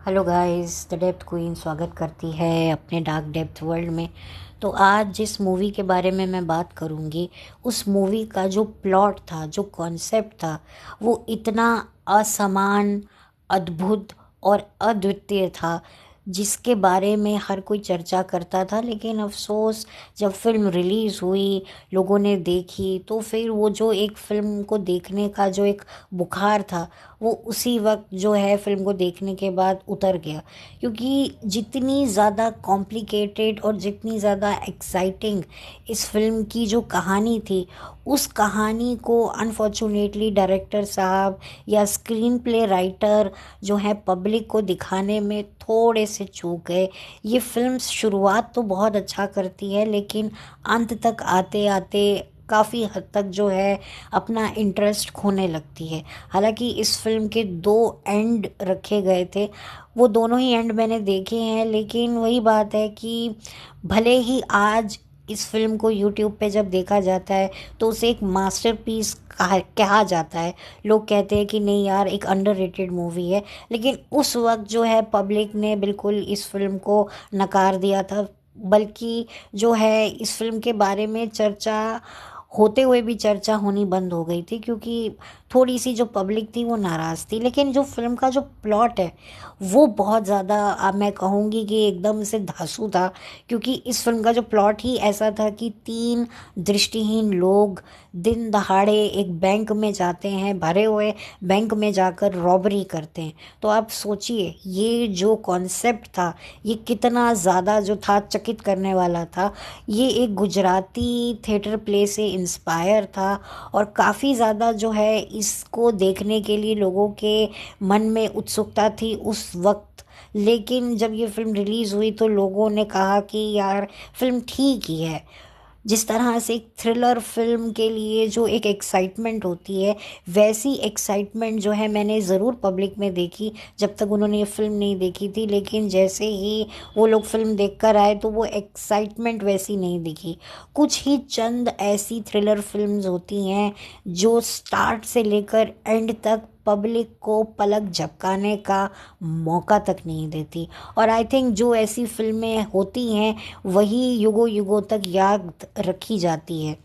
Hello guys, the depth queen स्वागत करती है अपने डार्क डेप्थ वर्ल्ड में। तो आज जिस मूवी के बारे में मैं बात करूँगी, उस मूवी का जो प्लॉट था, जो कॉन्सेप्ट था, वो इतना असमान, अद्भुत और अद्वितीय था जिसके बारे में हर कोई चर्चा करता था। लेकिन अफसोस, जब फिल्म रिलीज़ हुई, लोगों ने देखी, तो फिर वो जो एक फ़िल्म को देखने का जो एक बुखार था, वो उसी वक्त जो है फ़िल्म को देखने के बाद उतर गया। क्योंकि जितनी ज़्यादा कॉम्प्लिकेटेड और जितनी ज़्यादा एक्साइटिंग इस फ़िल्म की जो कहानी थी, उस कहानी को अनफॉर्चुनेटली डायरेक्टर साहब या स्क्रीन प्ले राइटर जो है पब्लिक को दिखाने में थोड़े से चूक गए। ये फ़िल्म शुरुआत तो बहुत अच्छा करती है, लेकिन अंत तक आते आते काफ़ी हद तक जो है अपना इंटरेस्ट खोने लगती है। हालांकि इस फिल्म के दो एंड रखे गए थे, वो दोनों ही एंड मैंने देखे हैं, लेकिन वही बात है कि भले ही आज इस फिल्म को यूट्यूब पे जब देखा जाता है तो उसे एक मास्टरपीस कहा जाता है। लोग कहते हैं कि नहीं यार, एक अंडररेटेड मूवी है, लेकिन उस वक्त जो है पब्लिक ने बिल्कुल इस फिल्म को नकार दिया था। बल्कि जो है इस फिल्म के बारे में चर्चा होते हुए भी चर्चा होनी बंद हो गई थी, क्योंकि थोड़ी सी जो पब्लिक थी वो नाराज़ थी। लेकिन जो फिल्म का जो प्लॉट है वो बहुत ज़्यादा, अब मैं कहूँगी कि एकदम से धांसू था। क्योंकि इस फिल्म का जो प्लॉट ही ऐसा था कि तीन दृष्टिहीन लोग दिन दहाड़े एक बैंक में जाते हैं, भरे हुए बैंक में जाकर रॉबरी करते हैं। तो आप सोचिए, ये जो कॉन्सेप्ट था, ये कितना ज़्यादा जो था चकित करने वाला था। ये एक गुजराती थिएटर प्ले से इंस्पायर था और काफ़ी ज़्यादा जो है इसको देखने के लिए लोगों के मन में उत्सुकता थी उस वक्त। लेकिन जब ये फिल्म रिलीज़ हुई तो लोगों ने कहा कि यार, फिल्म ठीक ही है। जिस तरह से एक थ्रिलर फिल्म के लिए जो एक एक्साइटमेंट होती है, वैसी एक्साइटमेंट जो है मैंने ज़रूर पब्लिक में देखी जब तक उन्होंने ये फिल्म नहीं देखी थी। लेकिन जैसे ही वो लोग फिल्म देख कर आए तो वो एक्साइटमेंट वैसी नहीं दिखी। कुछ ही चंद ऐसी थ्रिलर फिल्म्स होती हैं जो स्टार्ट से लेकर एंड तक पब्लिक को पलक झपकाने का मौका तक नहीं देती। और आई थिंक जो ऐसी फिल्में होती हैं वही युगों युगों तक याद रखी जाती है।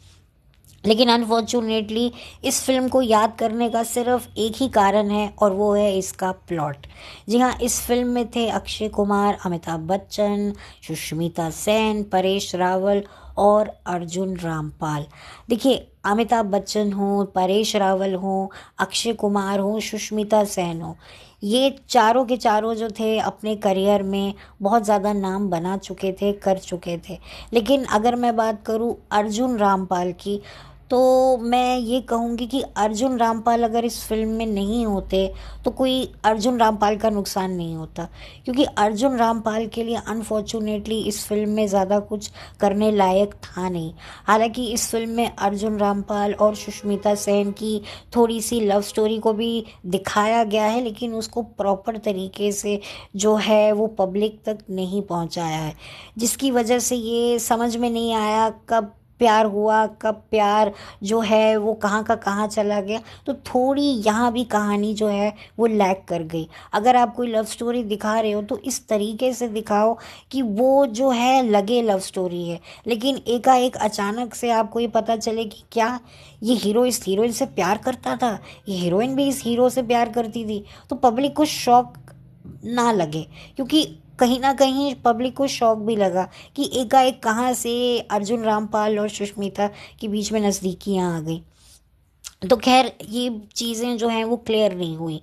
लेकिन अनफॉर्चुनेटली इस फिल्म को याद करने का सिर्फ एक ही कारण है, और वो है इसका प्लॉट। जी हाँ, इस फिल्म में थे अक्षय कुमार, अमिताभ बच्चन, सुष्मिता सेन, परेश रावल और अर्जुन रामपाल। देखिए, अमिताभ बच्चन हो, परेश रावल हो, अक्षय कुमार हो, सुष्मिता सेन हो, ये चारों के चारों जो थे अपने करियर में बहुत ज़्यादा नाम बना चुके थे, कर चुके थे। लेकिन अगर मैं बात करूँ अर्जुन रामपाल की, तो मैं ये कहूँगी कि अर्जुन रामपाल अगर इस फिल्म में नहीं होते तो कोई अर्जुन रामपाल का नुकसान नहीं होता। क्योंकि अर्जुन रामपाल के लिए अनफॉर्चुनेटली इस फिल्म में ज़्यादा कुछ करने लायक था नहीं। हालांकि इस फिल्म में अर्जुन रामपाल और सुष्मिता सेन की थोड़ी सी लव स्टोरी को भी दिखाया गया है, लेकिन उसको प्रॉपर तरीके से जो है वो पब्लिक तक नहीं पहुंचाया है, जिसकी वजह से ये समझ में नहीं आया कब प्यार हुआ, कब प्यार जो है वो कहाँ का कहाँ चला गया। तो थोड़ी यहाँ भी कहानी जो है वो लैग कर गई। अगर आप कोई लव स्टोरी दिखा रहे हो तो इस तरीके से दिखाओ कि वो जो है लगे लव स्टोरी है, लेकिन एकाएक अचानक से आपको ये पता चले कि क्या ये हीरो इस हीरोइन से प्यार करता था, ये हीरोइन भी इस हीरो से प्यार करती थी, तो पब्लिक को शौक ना लगे। क्योंकि कहीं ना कहीं पब्लिक को शौक भी लगा कि एकाएक कहाँ से अर्जुन रामपाल और सुष्मिता के बीच में नज़दीकियाँ आ गई। तो खैर, ये चीज़ें जो हैं वो क्लियर नहीं हुई।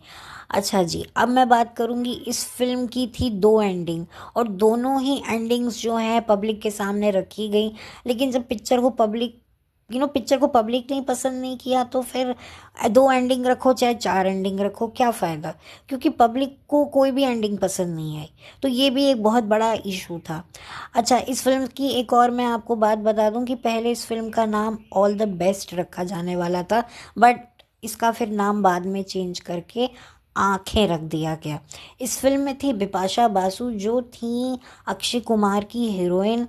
अच्छा जी, अब मैं बात करूँगी, इस फिल्म की थी दो एंडिंग, और दोनों ही एंडिंग्स जो हैं पब्लिक के सामने रखी गई। लेकिन जब पिक्चर को पब्लिक ने पसंद नहीं किया, तो फिर दो एंडिंग रखो चाहे चार एंडिंग रखो, क्या फ़ायदा। क्योंकि पब्लिक को कोई भी एंडिंग पसंद नहीं आई। तो ये भी एक बहुत बड़ा इशू था। अच्छा, इस फिल्म की एक और मैं आपको बात बता दूं कि पहले इस फिल्म का नाम ऑल द बेस्ट रखा जाने वाला था, बट इसका फिर नाम बाद में चेंज करके आंखें रख दिया गया। इस फिल्म में थी बिपाशा बासु, जो थी अक्षय कुमार की हीरोइन।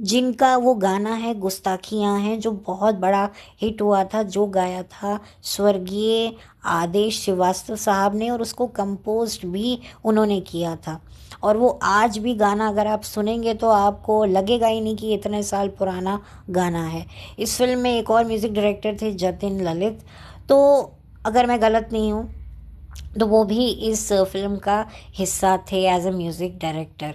जिनका वो गाना है गुस्ताखियाँ हैं, जो बहुत बड़ा हिट हुआ था, जो गाया था स्वर्गीय आदेश श्रीवास्तव साहब ने, और उसको कंपोज्ड भी उन्होंने किया था। और वो आज भी गाना अगर आप सुनेंगे तो आपको लगेगा ही नहीं कि इतने साल पुराना गाना है। इस फिल्म में एक और म्यूज़िक डायरेक्टर थे, जतिन ललित। तो अगर मैं गलत नहीं हूँ तो वो भी इस फिल्म का हिस्सा थे एज अ म्यूज़िक डायरेक्टर।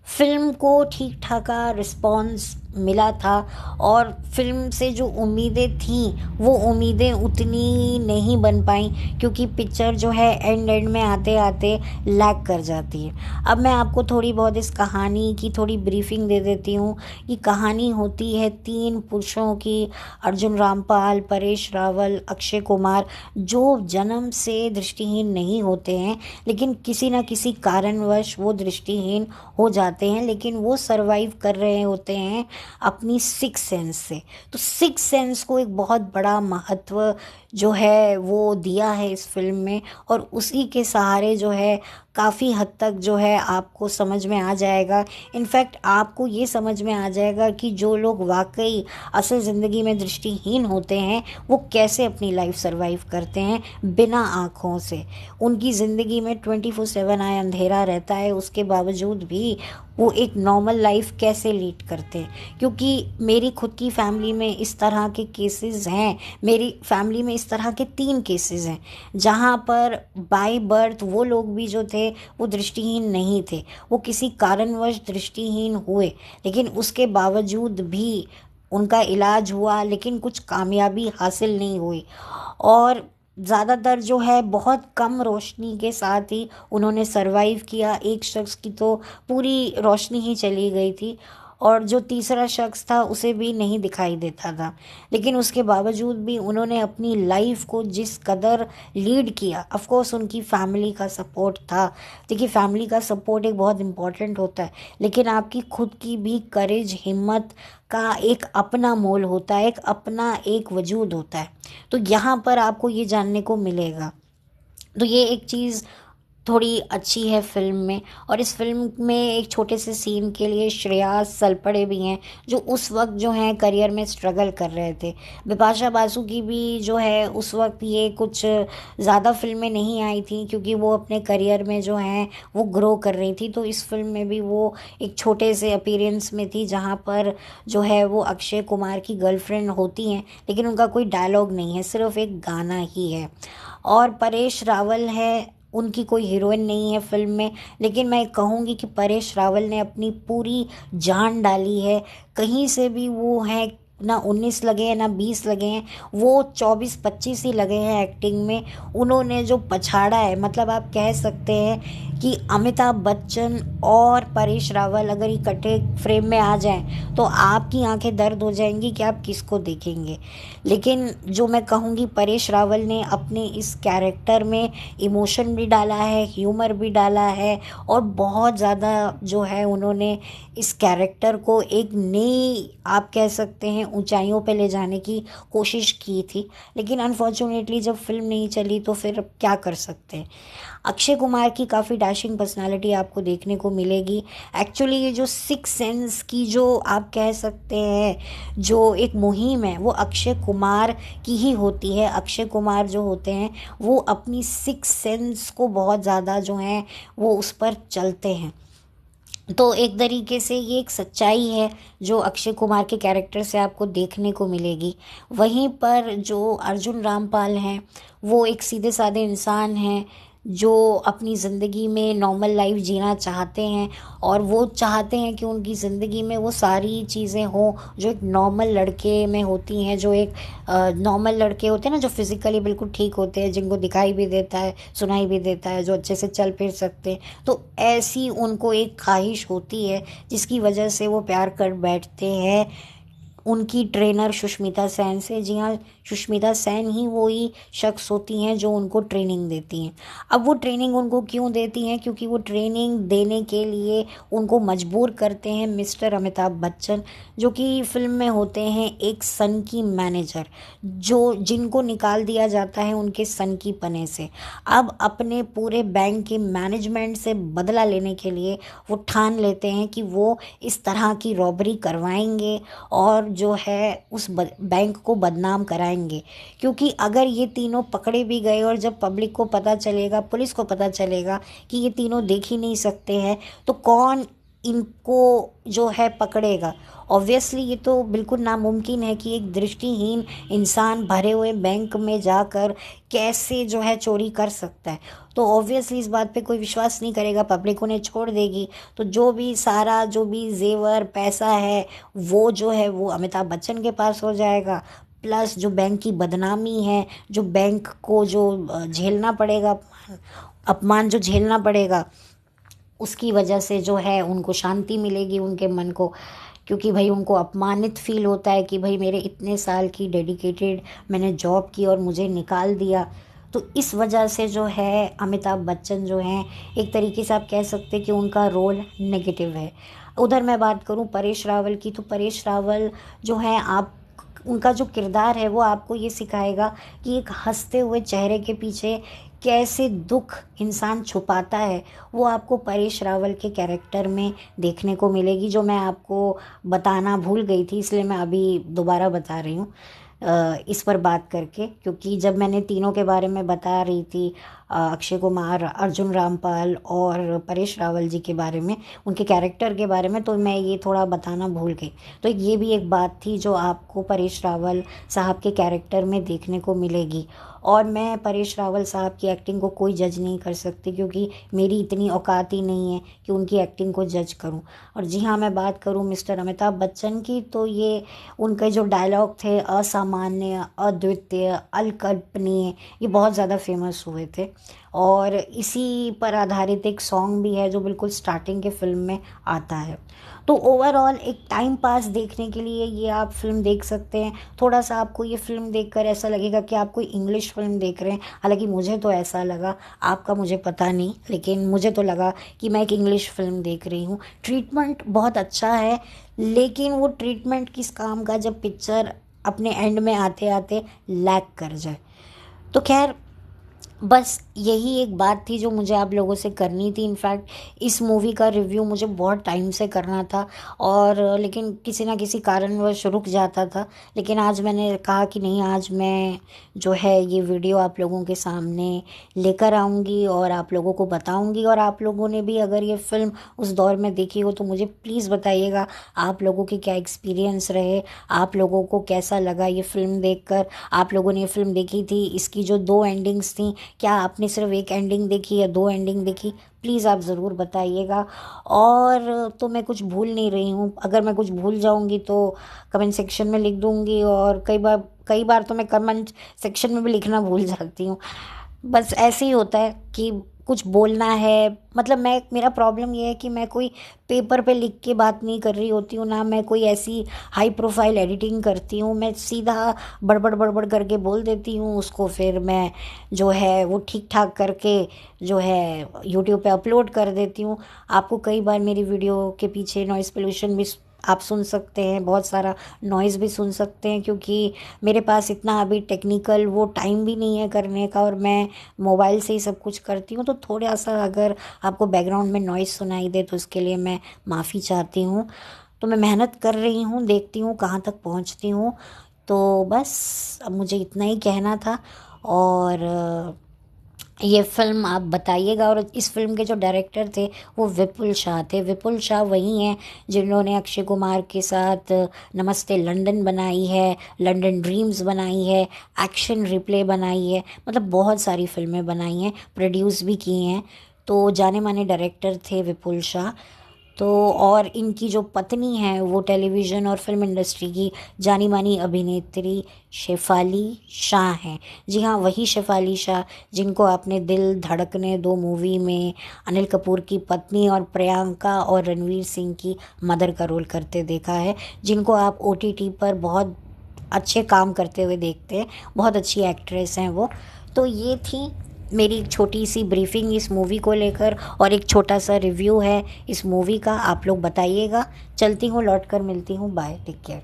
फिल्म को ठीक ठाका रिस्पॉन्स मिला था, और फिल्म से जो उम्मीदें थीं वो उम्मीदें उतनी नहीं बन पाई, क्योंकि पिक्चर जो है एंड एंड में आते आते लैग कर जाती है। अब मैं आपको थोड़ी बहुत इस कहानी की थोड़ी ब्रीफिंग दे देती हूँ। कि कहानी होती है तीन पुरुषों की, अर्जुन रामपाल, परेश रावल, अक्षय कुमार, जो जन्म से दृष्टिहीन नहीं होते हैं, लेकिन किसी न किसी कारणवश वो दृष्टिहीन हो जाते हैं, लेकिन वो सरवाइव कर रहे होते हैं अपनी सिक्स सेंस से। तो सिक्स सेंस को एक बहुत बड़ा महत्व जो है वो दिया है इस फिल्म में, और उसी के सहारे जो है काफ़ी हद तक जो है आपको समझ में आ जाएगा। इनफैक्ट आपको ये समझ में आ जाएगा कि जो लोग वाकई असल ज़िंदगी में दृष्टिहीन होते हैं वो कैसे अपनी लाइफ सरवाइव करते हैं बिना आँखों से। उनकी ज़िंदगी में 24/7 आए अंधेरा रहता है, उसके बावजूद भी वो एक नॉर्मल लाइफ कैसे लीड करते हैं। क्योंकि मेरी खुद की फैमिली में इस तरह के केसेस हैं। मेरी फैमिली में इस तरह के 3 केसेस हैं जहाँ पर बाय बर्थ वो लोग भी जो थे वो दृष्टिहीन नहीं थे, वो किसी कारणवश दृष्टिहीन हुए, लेकिन उसके बावजूद भी उनका इलाज हुआ, लेकिन कुछ कामयाबी हासिल नहीं हुई। और ज़्यादातर जो है बहुत कम रोशनी के साथ ही उन्होंने सरवाइव किया। एक शख्स की तो पूरी रोशनी ही चली गई थी, और जो तीसरा शख्स था उसे भी नहीं दिखाई देता था, लेकिन उसके बावजूद भी उन्होंने अपनी लाइफ को जिस कदर लीड किया। ऑफ कोर्स उनकी फैमिली का सपोर्ट था। देखिए, फैमिली का सपोर्ट एक बहुत इम्पॉर्टेंट होता है, लेकिन आपकी खुद की भी करेज, हिम्मत का एक अपना मोल होता है, एक अपना एक वजूद होता है। तो यहाँ पर आपको ये जानने को मिलेगा। तो ये एक चीज़ थोड़ी अच्छी है फ़िल्म में। और इस फ़िल्म में एक छोटे से सीन के लिए श्रेयास सलपड़े भी हैं, जो उस वक्त जो हैं करियर में स्ट्रगल कर रहे थे। बिपाशा बासु की भी जो है उस वक्त ये कुछ ज़्यादा फ़िल्में नहीं आई थी, क्योंकि वो अपने करियर में जो हैं वो ग्रो कर रही थी। तो इस फ़िल्म में भी वो एक छोटे से अपीयरेंस में थी, जहाँ पर जो है वो अक्षय कुमार की गर्लफ्रेंड होती हैं, लेकिन उनका कोई डायलॉग नहीं है, सिर्फ एक गाना ही है। और परेश रावल है, उनकी कोई हीरोइन नहीं है फिल्म में, लेकिन मैं कहूँगी कि परेश रावल ने अपनी पूरी जान डाली है। कहीं से भी वो हैं ना 19 लगे हैं ना 20 लगे हैं, वो 24-25 ही लगे हैं एक्टिंग में। उन्होंने जो पछाड़ा है, मतलब आप कह सकते हैं कि अमिताभ बच्चन और परेश रावल अगर इकट्ठे फ्रेम में आ जाएं तो आपकी आंखें दर्द हो जाएंगी कि आप किसको देखेंगे। लेकिन जो मैं कहूँगी, परेश रावल ने अपने इस कैरेक्टर में इमोशन भी डाला है, ह्यूमर भी डाला है, और बहुत ज़्यादा जो है उन्होंने इस कैरेक्टर को एक नई, आप कह सकते हैं, ऊंचाइयों पे ले जाने की कोशिश की थी। लेकिन अनफॉर्चुनेटली जब फिल्म नहीं चली तो फिर क्या कर सकते हैं। अक्षय कुमार की काफ़ी डैशिंग पर्सनालिटी आपको देखने को मिलेगी। एक्चुअली ये जो सिक्स सेंस की जो आप कह सकते हैं जो एक मुहिम है, वो अक्षय कुमार की ही होती है। अक्षय कुमार जो होते हैं वो अपनी सिक्स सेंस को बहुत ज़्यादा जो है वो उस पर चलते हैं। तो एक तरीके से ये एक सच्चाई है जो अक्षय कुमार के कैरेक्टर से आपको देखने को मिलेगी। वहीं पर जो अर्जुन रामपाल हैं, वो एक सीधे साधे इंसान हैं जो अपनी ज़िंदगी में नॉर्मल लाइफ जीना चाहते हैं, और वो चाहते हैं कि उनकी ज़िंदगी में वो सारी चीज़ें हों जो एक नॉर्मल लड़के में होती हैं। जो एक नॉर्मल लड़के होते हैं ना, जो फिज़िकली बिल्कुल ठीक होते हैं, जिनको दिखाई भी देता है, सुनाई भी देता है, जो अच्छे से चल फिर सकते हैं। तो ऐसी उनको एक ख्वाहिश होती है जिसकी वजह से वो प्यार कर बैठते हैं उनकी ट्रेनर सुष्मिता सेन से। जी हाँ, सुष्मिता सेन ही वही शख्स होती हैं जो उनको ट्रेनिंग देती हैं। अब वो ट्रेनिंग उनको क्यों देती हैं, क्योंकि वो ट्रेनिंग देने के लिए उनको मजबूर करते हैं मिस्टर अमिताभ बच्चन, जो कि फिल्म में होते हैं एक सन की मैनेजर, जो जिनको निकाल दिया जाता है उनके सन की पने से। अब अपने पूरे बैंक के मैनेजमेंट से बदला लेने के लिए वो ठान लेते हैं कि वो इस तरह की रॉबरी करवाएंगे और जो है उस बैंक को बदनाम कराएंगे। क्योंकि अगर ये तीनों पकड़े भी गए और जब पब्लिक को पता चलेगा, पुलिस को पता चलेगा कि ये तीनों देख ही नहीं सकते हैं, तो कौन इनको जो है पकड़ेगा। ऑब्वियसली ये तो बिल्कुल नामुमकिन है कि एक दृष्टिहीन इंसान भरे हुए बैंक में जाकर कैसे जो है चोरी कर सकता है। तो ऑब्वियसली इस बात पे कोई विश्वास नहीं करेगा, पब्लिक उन्हें छोड़ देगी। तो जो भी सारा जो भी जेवर पैसा है वो जो है वो अमिताभ बच्चन के पास हो जाएगा, प्लस जो बैंक की बदनामी है, जो बैंक को जो झेलना पड़ेगा, अपमान जो झेलना पड़ेगा, उसकी वजह से जो है उनको शांति मिलेगी उनके मन को। क्योंकि भाई उनको अपमानित फील होता है कि भाई मेरे इतने साल की डेडिकेटेड मैंने जॉब की और मुझे निकाल दिया। तो इस वजह से जो है अमिताभ बच्चन जो हैं, एक तरीके से आप कह सकते हैं कि उनका रोल नेगेटिव है। उधर मैं बात करूं परेश रावल की, तो परेश रावल जो है, आप उनका जो किरदार है वो आपको ये सिखाएगा कि एक हंसते हुए चेहरे के पीछे कैसे दुख इंसान छुपाता है, वो आपको परेश रावल के कैरेक्टर में देखने को मिलेगी, जो मैं आपको बताना भूल गई थी, इसलिए मैं अभी दोबारा बता रही हूँ इस पर बात करके। क्योंकि जब मैंने तीनों के बारे में बता रही थी, अक्षय कुमार, अर्जुन रामपाल और परेश रावल जी के बारे में, उनके कैरेक्टर के बारे में, तो मैं ये थोड़ा बताना भूल गई। तो ये भी एक बात थी जो आपको परेश रावल साहब के कैरेक्टर में देखने को मिलेगी। और मैं परेश रावल साहब की एक्टिंग को कोई जज नहीं कर सकती, क्योंकि मेरी इतनी औकात ही नहीं है कि उनकी एक्टिंग को जज करूं। और जी हाँ, मैं बात करूं मिस्टर अमिताभ बच्चन की, तो ये उनके जो डायलॉग थे, असामान्य, अद्वितीय, अकल्पनीय, ये बहुत ज़्यादा फेमस हुए थे। और इसी पर आधारित एक सॉन्ग भी है जो बिल्कुल स्टार्टिंग के फिल्म में आता है। तो ओवरऑल एक टाइम पास देखने के लिए ये आप फिल्म देख सकते हैं। थोड़ा सा आपको ये फिल्म देखकर ऐसा लगेगा कि आप कोई इंग्लिश फिल्म देख रहे हैं, हालांकि मुझे तो ऐसा लगा, आपका मुझे पता नहीं, लेकिन मुझे तो लगा कि मैं एक इंग्लिश फिल्म देख रही हूँ। ट्रीटमेंट बहुत अच्छा है, लेकिन वो ट्रीटमेंट किस काम का जब पिक्चर अपने एंड में आते आते लैग कर जाए। तो खैर, बस यही एक बात थी जो मुझे आप लोगों से करनी थी। इनफैक्ट इस मूवी का रिव्यू मुझे बहुत टाइम से करना था, और लेकिन किसी ना किसी कारणवश रुक जाता था। लेकिन आज मैंने कहा कि नहीं, आज मैं जो है ये वीडियो आप लोगों के सामने लेकर आऊँगी और आप लोगों को बताऊँगी। और आप लोगों ने भी अगर ये फ़िल्म उस दौर में देखी हो तो मुझे प्लीज़ बताइएगा आप लोगों के क्या एक्सपीरियंस रहे, आप लोगों को कैसा लगा ये फ़िल्म देखकर। आप लोगों ने ये फ़िल्म देखी थी, इसकी जो 2 एंडिंग्स थी, क्या आपने सिर्फ एक एंडिंग देखी या 2 एंडिंग देखी, प्लीज़ आप ज़रूर बताइएगा। और तो मैं कुछ भूल नहीं रही हूँ, अगर मैं कुछ भूल जाऊँगी तो कमेंट सेक्शन में लिख दूँगी, और कई बार तो मैं कमेंट सेक्शन में भी लिखना भूल जाती हूँ। बस ऐसे ही होता है कि कुछ बोलना है, मतलब मेरा प्रॉब्लम ये है कि मैं कोई पेपर पे लिख के बात नहीं कर रही होती हूँ, ना मैं कोई ऐसी हाई प्रोफाइल एडिटिंग करती हूँ। मैं सीधा बड़बड़ बड़बड़ करके बोल देती हूँ, उसको फिर मैं जो है वो ठीक ठाक करके जो है यूट्यूब पे अपलोड कर देती हूँ। आपको कई बार मेरी वीडियो के पीछे नॉइज़ पोल्यूशन भी आप सुन सकते हैं, बहुत सारा नॉइज़ भी सुन सकते हैं, क्योंकि मेरे पास इतना अभी टेक्निकल वो टाइम भी नहीं है करने का, और मैं मोबाइल से ही सब कुछ करती हूँ। तो थोड़ा सा अगर आपको बैकग्राउंड में नॉइज़ सुनाई दे तो उसके लिए मैं माफ़ी चाहती हूँ। तो मैं मेहनत कर रही हूँ, देखती हूँ कहाँ तक पहुँचती हूँ। तो बस अब मुझे इतना ही कहना था। और ये फ़िल्म आप बताइएगा। और इस फ़िल्म के जो डायरेक्टर थे वो विपुल शाह थे। विपुल शाह वही हैं जिन्होंने अक्षय कुमार के साथ नमस्ते लंदन बनाई है, लंदन ड्रीम्स बनाई है, एक्शन रिप्ले बनाई है, मतलब बहुत सारी फिल्में बनाई हैं, प्रोड्यूस भी की हैं। तो जाने माने डायरेक्टर थे विपुल शाह। तो और इनकी जो पत्नी है वो टेलीविज़न और फिल्म इंडस्ट्री की जानी मानी अभिनेत्री शेफाली शाह हैं। जी हाँ, वही शेफाली शाह जिनको आपने दिल धड़कने 2 मूवी में अनिल कपूर की पत्नी और प्रियंका और रणवीर सिंह की मदर का रोल करते देखा है, जिनको आप ओटीटी पर बहुत अच्छे काम करते हुए देखते हैं। बहुत अच्छी एक्ट्रेस हैं वो। तो ये थी मेरी एक छोटी सी ब्रीफिंग इस मूवी को लेकर, और एक छोटा सा रिव्यू है इस मूवी का। आप लोग बताइएगा। चलती हूँ, लौट कर मिलती हूँ। Bye, take care.